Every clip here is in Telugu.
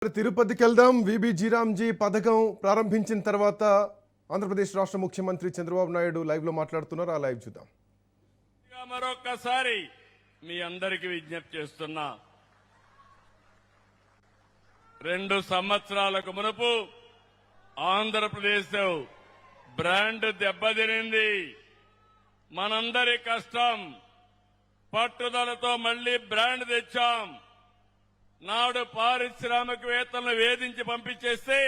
తిరుపతికి వెళ్దాం. విబి జీరాంజీ పథకం ప్రారంభించిన తర్వాత ఆంధ్రప్రదేశ్ రాష్ట్ర ముఖ్యమంత్రి చంద్రబాబు నాయుడు లైవ్ లో మాట్లాడుతున్నారు. ఆ లైవ్ చూద్దాం. మరొక్కసారి మీ అందరికీ విజ్ఞప్తి చేస్తున్నా, 2 సంవత్సరాలకు మునుపు ఆంధ్రప్రదేశ్ బ్రాండ్ దెబ్బతినింది. మనందరి కష్టం పట్టుదలతో మళ్లీ బ్రాండ్ తెచ్చాం. నాడు పారిశ్రామికవేత్తలను వేధించి పంపించేస్తే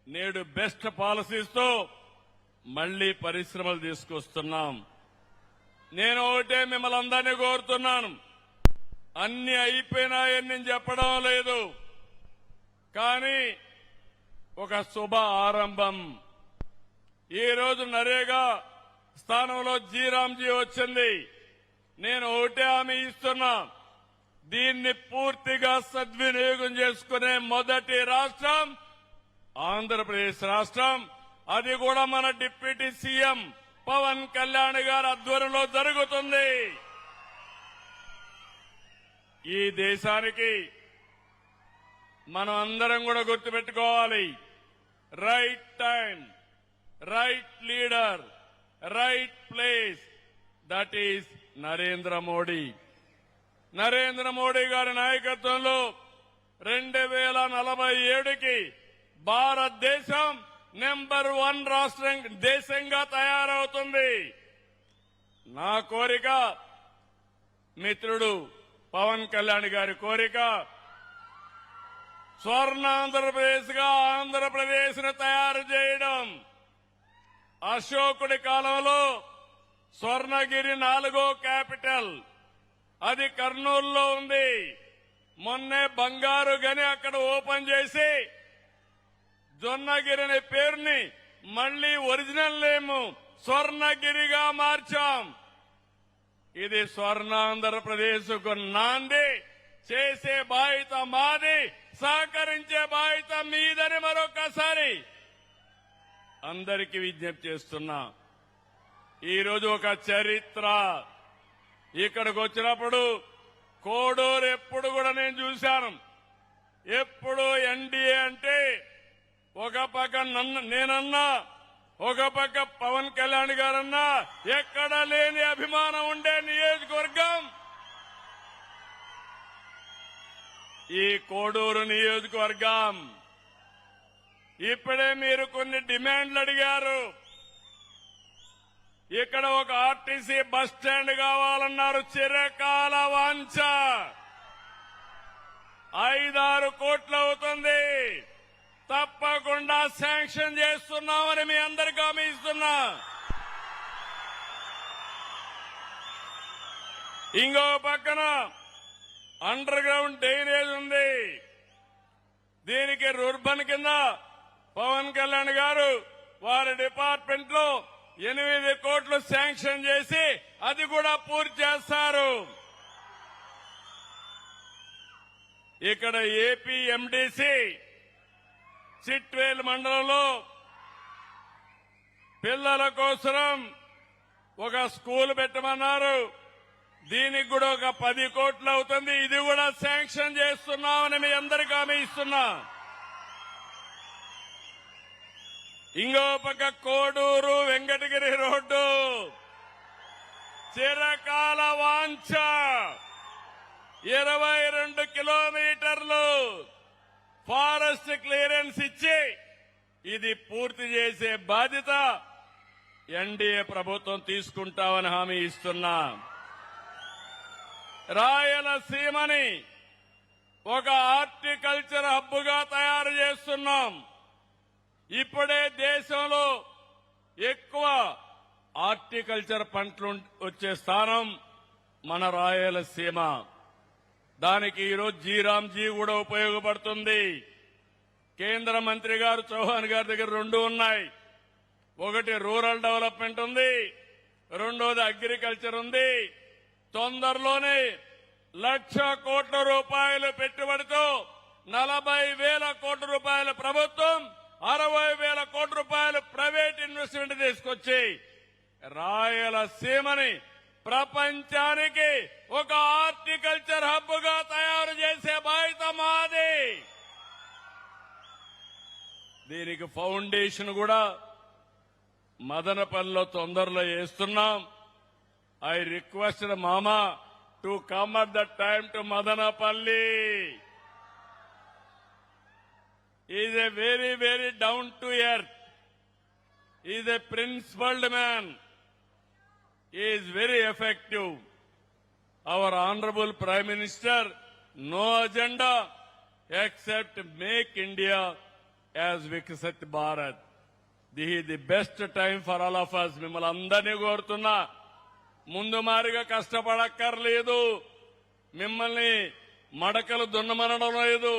నేడు బెస్ట్ పాలసీస్తో మళ్లీ పరిశ్రమలు తీసుకొస్తున్నాం. నేను ఒకటే మిమ్మల్ని అందరినీ కోరుతున్నాను, అన్ని అయిపోయినాయని నేను చెప్పడం లేదు, కానీ ఒక శుభ ఆరంభం. ఈ రోజు నరేగా స్థానంలో జీరాంజీ వచ్చింది. నేను ఒకటే హామీ ఇస్తున్నా, దీన్ని పూర్తిగా సద్వినియోగం చేసుకునే మొదటి రాష్ట్రం ఆంధ్రప్రదేశ్ రాష్ట్రం. అది కూడా మన డిప్యూటీ సీఎం పవన్ కళ్యాణ్ గారి ఆధ్వర్యంలో జరుగుతుంది. ఈ దేశానికి మనం అందరం కూడా గుర్తుపెట్టుకోవాలి, right time, right leader, right place, that is Narendra Modi. Narendra Modi గారి నాయకత్వంలో 2047కి భారతదేశం నెంబర్ 1 రాష్ట్రం దేశంగా తయారవుతుంది. నా కోరిక, మిత్రుడు పవన్ కళ్యాణ్ గారి కోరిక, స్వర్ణ ఆంధ్రప్రదేశ్ గా ఆంధ్రప్రదేశ్ ను తయారు చేయడం. అశోకుడి కాలంలో స్వర్ణగిరి 4వ క్యాపిటల్, అది కర్నూలులో ఉంది. మొన్నే బంగారు గని అక్కడ ఓపెన్ చేసి జొన్నగిరి అనే పేరుని మళ్లీ ఒరిజినల్ నేమ్ స్వర్ణగిరిగా మార్చాం. ఇది స్వర్ణాంధ్రప్రదేశ్ కు నాంది. చేసే బాధ్యత మాది, సహకరించే బాధ్యత మీదని మరొకసారి అందరికీ విజ్ఞప్తి చేస్తున్నా. ఈరోజు ఒక చరిత్ర. ఇక్కడికి వచ్చినప్పుడు కోడూరు ఎప్పుడు కూడా నేను చూశాను. ఎప్పుడు ఎన్డీఏ అంటే ఒక పక్క నేనన్నా, ఒక పక్క పవన్ కళ్యాణ్ గారన్నా ఎక్కడ లేని అభిమానం ఉండే నియోజకవర్గం ఈ కోడూరు నియోజకవర్గం. ఇప్పుడే మీరు కొన్ని డిమాండ్లు అడిగారు. ఇక్కడ ఒక ఆర్టీసీ బస్ స్టాండ్ కావాలన్నారు, చిరకాల వాంఛ. 5-6 కోట్లు అవుతుంది, తప్పకుండా శాంక్షన్ చేస్తున్నామని మీ అందరికీ హామీ ఇస్తున్నా. ఇంకో పక్కన అండర్ గ్రౌండ్ డ్రైనేజ్ ఉంది. దీనికి రూర్బన్ కింద పవన్ కళ్యాణ్ గారు వారి డిపార్ట్మెంట్ లో 8 కోట్లు శాంక్షన్ చేసి అది కూడా పూర్తి చేస్తారు. ఇక్కడ ఏపీ ఎండీసీ చిట్వేల్ మండలంలో పిల్లల కోసం ఒక స్కూల్ పెట్టమన్నారు. దీనికి కూడా ఒక 10 కోట్లు అవుతుంది. ఇది కూడా శాంక్షన్ చేస్తున్నామని మీ అందరికీ హామీ ఇస్తున్నా. ఇంకో పక్క కోడూరు వెంకటగిరి రోడ్డు చిరకాల వాంఛ, 22 కిలోమీటర్లు ఫారెస్ట్ క్లియరెన్స్ ఇచ్చి ఇది పూర్తి చేసే బాధ్యత ఎన్డీఏ ప్రభుత్వం తీసుకుంటామని హామీ ఇస్తున్నా. రాయలసీమని ఒక హార్టికల్చర్ హబ్గా తయారు చేస్తున్నాం. ఇప్పుడే దేశంలో ఎక్కువ హార్టికల్చర్ పంటలు వచ్చే స్థానం మన రాయలసీమ. దానికి ఈరోజు జీరాంజీ కూడా ఉపయోగపడుతుంది. కేంద్ర మంత్రి గారు చౌహాన్ గారి దగ్గర 2 ఉన్నాయి. ఒకటి రూరల్ డెవలప్మెంట్ ఉంది, రెండోది అగ్రికల్చర్ ఉంది. తొందరలోనే 1,00,000 కోట్ల రూపాయలు పెట్టుబడితో 40,000 కోట్ల రూపాయల ప్రభుత్వం, 60,000 కోట్ల రూపాయలు ప్రైవేట్ ఇన్వెస్ట్మెంట్ తీసుకొచ్చి రాయలసీమని ప్రపంచానికి ఒక హార్టికల్చర్ హబ్ గా తయారు చేసే బాధ్యత మాది. దీనికి ఫౌండేషన్ కూడా మదనపల్లిలో తొందరలో వేస్తున్నాం. ఐ రిక్వెస్ట్ మామా to come at the time to Madanapalle. Is a very very down to earth, is a principled man, is very effective. Our honourable prime minister, no agenda except make India as Viksit Bharat. This is the best time for all of us. మిమ్మల్ని అందరినీ కోరుతున్నా, ముందు మారిగా కష్టపడక్కర్లేదు. మిమ్మల్ని మడకలు దున్నమనడం లేదు,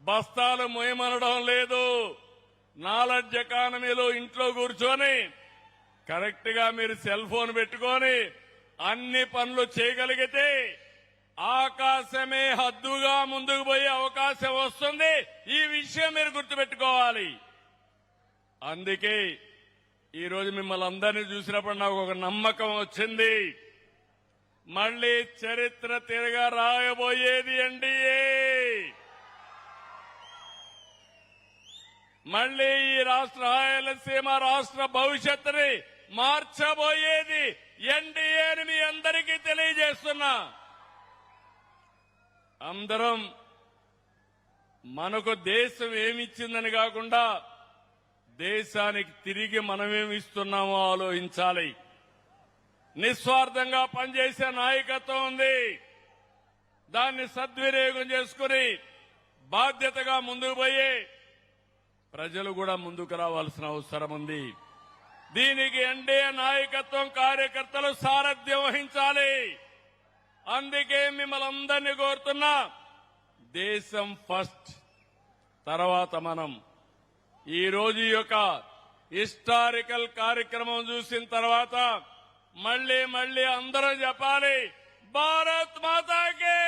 బస్తాలు మోయమనడం లేదు. నాలెడ్జ్ ఎకానమీలో ఇంట్లో కూర్చొని కరెక్ట్ గా మీరు సెల్ ఫోన్ పెట్టుకొని అన్ని పనులు చేయగలిగితే ఆకాశమే హద్దుగా ముందుకు పోయే అవకాశం వస్తుంది. ఈ విషయం మీరు గుర్తుపెట్టుకోవాలి. అందుకే ఈ రోజు మిమ్మల్ని అందరినీ చూసినప్పుడు నాకు ఒక నమ్మకం వచ్చింది. మళ్లీ చరిత్ర తిరగా రాయబోయేది ఎన్డీఏ. మళ్లీ ఈ రాష్ట్ర రాయలసీమ రాష్ట్ర భవిష్యత్తుని మార్చబోయేది ఎన్డీఏ అని మీ అందరికీ తెలియజేస్తున్నా. అందరం మనకు దేశం ఏమిచ్చిందని కాకుండా దేశానికి తిరిగి మనమేమిస్తున్నామో ఆలోచించాలి. నిస్వార్థంగా పనిచేసే నాయకత్వం ఉంది. దాన్ని సద్వినియోగం చేసుకుని బాధ్యతగా ముందుకు పోయి ప్రజలు కూడా ముందుకు రావాల్సిన అవసరం ఉంది. దీనికి ఎన్డీఏ నాయకత్వం కార్యకర్తలు సారథ్యం వహించాలి. అందుకే మిమ్మల్ని అందరినీ కోరుతున్నా, దేశం ఫస్ట్, తర్వాత మనం. ఈ రోజు యొక్క హిస్టారికల్ కార్యక్రమం చూసిన తర్వాత మళ్లీ అందరం చెప్పాలి, భారత్ మాతాకి,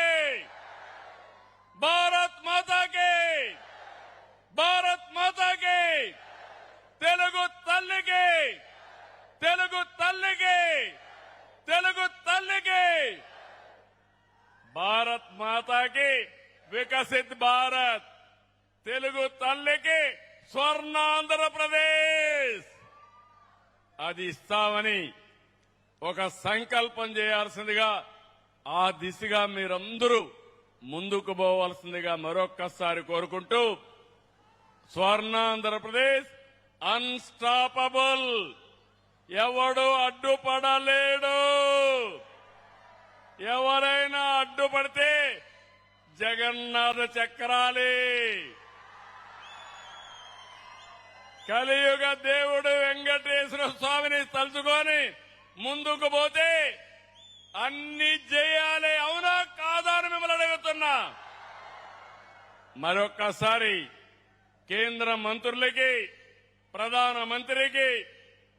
భారత్ మాతాకి, భారత్ మాతాకి, తెలుగు తల్లికి, తెలుగు తల్లికి, తెలుగు తల్లికి, భారత్ మాతాకి, వికసిత్ భారత్, తెలుగు తల్లికి స్వర్ణాంధ్రప్రదేశ్. అది ఇస్తామని ఒక సంకల్పం చేయాల్సిందిగా, ఆ దిశగా మీరందరూ ముందుకు పోవాల్సిందిగా మరొక్కసారి కోరుకుంటూ, స్వర్ణాంధ్రప్రదేశ్ అన్స్టాపబుల్, ఎవడు అడ్డుపడలేడు. ఎవరైనా అడ్డుపడితే జగన్నాథ చక్రాలే. కలియుగ దేవుడు వెంకటేశ్వర స్వామిని తలుచుకొని ముందుకు పోతే అన్ని చేయాలి. అవునా కాదా అని మిమ్మల్ని అడుగుతున్నా. మరొక్కసారి కేంద్ర మంత్రులకి, ప్రధానమంత్రికి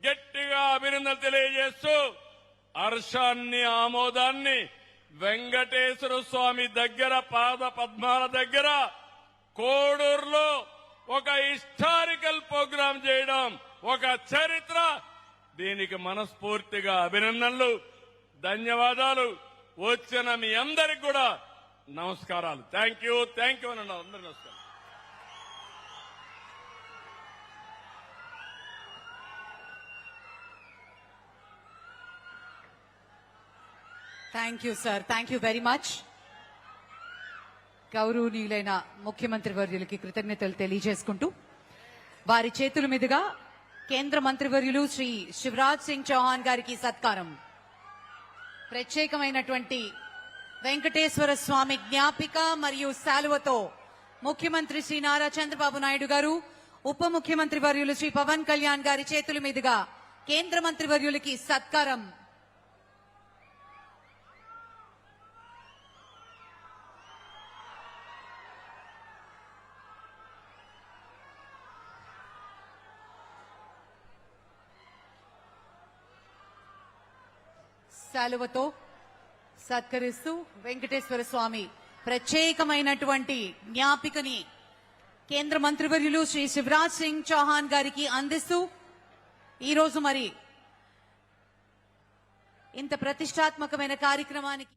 గట్టిగా అభినందనలు తెలియజేస్తూ, హర్షాన్ని, ఆమోదాన్ని వెంకటేశ్వర స్వామి దగ్గర పాద పద్మాల దగ్గర కోడూరులో ఒక హిస్టారికల్ ప్రోగ్రాం చేయడం ఒక చరిత్ర. దీనికి మనస్ఫూర్తిగా అభినందనలు, ధన్యవాదాలు. వచ్చిన మీ అందరికి కూడా నమస్కారాలు. థ్యాంక్ యూ అన్న అందరూ నమస్కారం. Thank you sir, thank you very much. గౌరవనీయులైన ముఖ్యమంత్రి వర్యులకి కృతజ్ఞతలు తెలియజేసుకుంటూ, వారి చేతుల మీదుగా కేంద్ర మంత్రివర్యులు శ్రీ శివరాజ్ సింగ్ చౌహాన్ గారికి సత్కారం. ప్రత్యేకమైనటువంటి వెంకటేశ్వర స్వామి జ్ఞాపిక మరియు శాలువతో ముఖ్యమంత్రి శ్రీ నారా చంద్రబాబు నాయుడు గారు, ఉప ముఖ్యమంత్రి వర్యులు శ్రీ పవన్ కళ్యాణ్ గారి చేతుల మీదుగా కేంద్ర మంత్రి వర్యులకి సత్కారం. శాలువతో సత్కరిస్తూ వెంకటేశ్వర స్వామి ప్రత్యేకమైనటువంటి జ్ఞాపికని కేంద్ర మంత్రివర్యులు శ్రీ శివరాజ్ సింగ్ చౌహాన్ గారికి అందిస్తూ, ఈరోజు మరి ఇంత ప్రతిష్టాత్మకమైన కార్యక్రమానికి